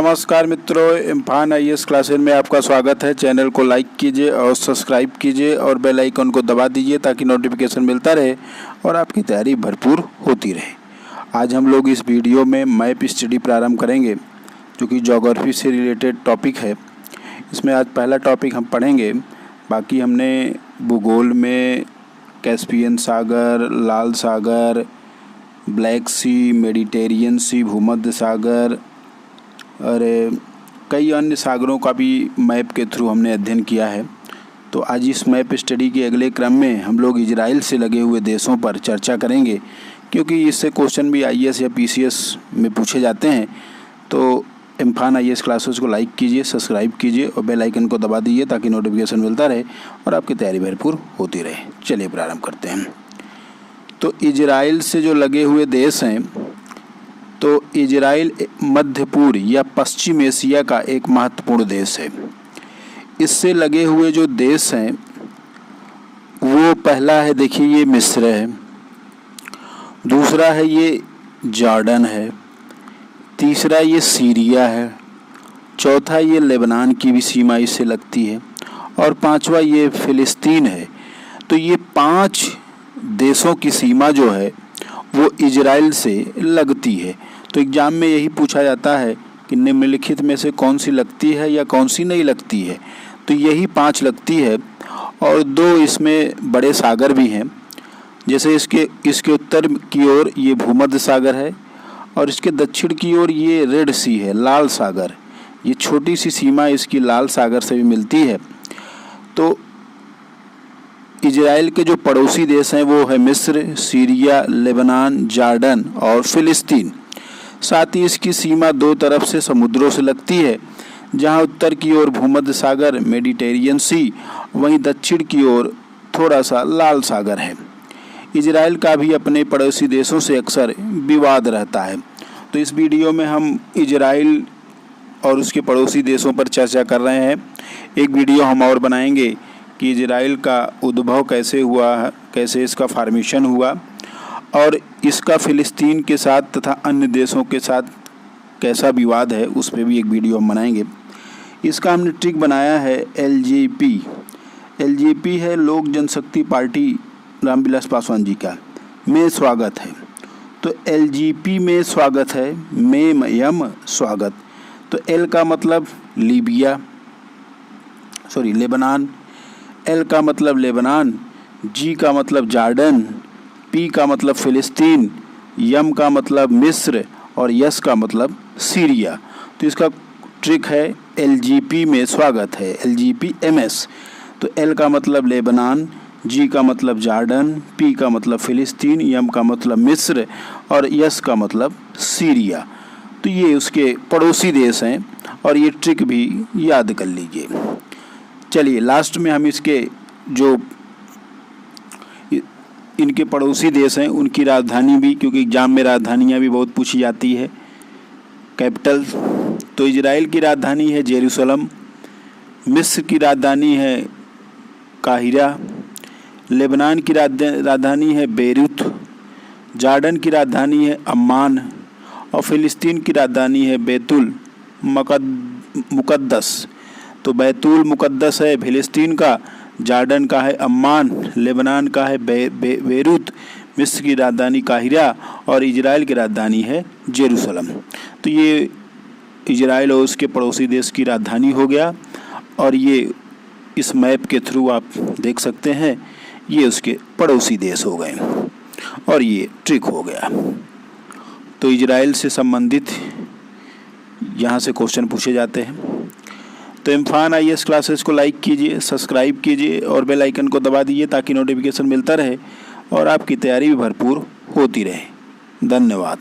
नमस्कार मित्रों, इम्फान IAS classes में आपका स्वागत है। चैनल को लाइक कीजिए और सब्सक्राइब कीजिए और बेल आइकन को दबा दीजिए ताकि नोटिफिकेशन मिलता रहे और आपकी तैयारी भरपूर होती रहे। आज हम लोग इस वीडियो में मैप स्टडी प्रारंभ करेंगे जो कि ज्योग्राफी से रिलेटेड टॉपिक है। इसमें आज पहला टॉपिक हम पढ़ेंगे। बाकी हमने भूगोल में कैस्पियन सागर, लाल सागर, ब्लैक सी, मेडिटेरियन सी, भूमध्य सागर और कई अन्य सागरों का भी मैप के थ्रू हमने अध्ययन किया है। तो आज इस मैप स्टडी के अगले क्रम में हम लोग इजराइल से लगे हुए देशों पर चर्चा करेंगे, क्योंकि इससे क्वेश्चन भी आईएएस या पीसीएस में पूछे जाते हैं। तो इम्फान आईएएस क्लासेस को लाइक कीजिए, सब्सक्राइब कीजिए और बेल आइकन को दबा दीजिए ताकि नोटिफिकेशन मिलता रहे और आपकी तैयारी भरपूर होती रहे। चलिए प्रारंभ करते हैं। तो इजराइल से जो लगे हुए देश हैं, तो इजराइल मध्य पूर्व या पश्चिम एशिया का एक महत्वपूर्ण देश है। इससे लगे हुए जो देश हैं वो पहला है, देखिए ये मिस्र है, दूसरा है ये जॉर्डन है, तीसरा ये सीरिया है, चौथा ये लेबनान की भी सीमा इससे लगती है और पांचवा ये फिलिस्तीन है। तो ये 5 देशों की सीमा जो है वो इजराइल से लगती है। तो एग्ज़ाम में यही पूछा जाता है कि निम्नलिखित में से कौन सी लगती है या कौन सी नहीं लगती है। तो यही 5 लगती है और 2 इसमें बड़े सागर भी हैं। जैसे इसके उत्तर की ओर ये भूमध्य सागर है और इसके दक्षिण की ओर ये रेड सी है, लाल सागर। ये छोटी सी सीमा इसकी लाल सागर से भी मिलती है। तो इजराइल के जो पड़ोसी देश हैं वो है मिस्र, सीरिया, लेबनान, जॉर्डन और फिलिस्तीन। साथ ही इसकी सीमा 2 तरफ से समुद्रों से लगती है, जहां उत्तर की ओर भूमध्य सागर, मेडिटेरियन सी, वहीं दक्षिण की ओर थोड़ा सा लाल सागर है। इजराइल का भी अपने पड़ोसी देशों से अक्सर विवाद रहता है। तो इस वीडियो में हम इजराइल और उसके पड़ोसी देशों पर चर्चा कर रहे हैं। एक वीडियो हम और बनाएंगे कि इजराइल का उद्भव कैसे हुआ, कैसे इसका फॉर्मेशन हुआ और इसका फिलिस्तीन के साथ तथा अन्य देशों के साथ कैसा विवाद है, उस पर भी एक वीडियो हम बनाएंगे। इसका हमने ट्रिक बनाया है एलजेपी। एलजेपी है लोक जनशक्ति पार्टी रामविलास पासवान जी का, में स्वागत है। तो एलजेपी में स्वागत है, में यम स्वागत। तो एल का मतलब लेबनान, एल का मतलब लेबनान, जी का मतलब जॉर्डन, पी का मतलब फिलिस्तीन, यम का मतलब मिस्र और यस का मतलब सीरिया। तो इसका ट्रिक है एलजीपी में स्वागत है, एलजीपी एमएस। तो एल का मतलब लेबनान, जी का मतलब जॉर्डन, पी का मतलब फिलिस्तीन, यम का मतलब मिस्र और यस का मतलब सीरिया। तो ये उसके पड़ोसी देश हैं और ये ट्रिक भी याद कर लीजिए। चलिए लास्ट में हम इसके जो इनके पड़ोसी देश हैं उनकी राजधानी भी, क्योंकि एग्जाम में राजधानियाँ भी बहुत पूछी जाती है, कैपिटल। तो इजराइल की राजधानी है जेरूसलम, मिस्र की राजधानी है काहिरा, लेबनान की राजधानी है बेरूत, जॉर्डन की राजधानी है अम्मान और फिलिस्तीन की राजधानी है बैतुल मुक़द्दस। तो बैतुल मुक़द्दस है फिलिस्तीन का, जॉर्डन का है अम्मान, लेबनान का है बेरूत, मिस्र की राजधानी काहिरा और इजराइल की राजधानी है जेरूसलम। तो ये इजराइल और उसके पड़ोसी देश की राजधानी हो गया और ये इस मैप के थ्रू आप देख सकते हैं ये उसके पड़ोसी देश हो गए और ये ट्रिक हो गया। तो इजराइल से संबंधित यहाँ से क्वेश्चन पूछे जाते हैं। तो इम्फान आईएएस क्लासेस को लाइक कीजिए, सब्सक्राइब कीजिए और बेल आइकन को दबा दीजिए ताकि नोटिफिकेशन मिलता रहे और आपकी तैयारी भी भरपूर होती रहे। धन्यवाद।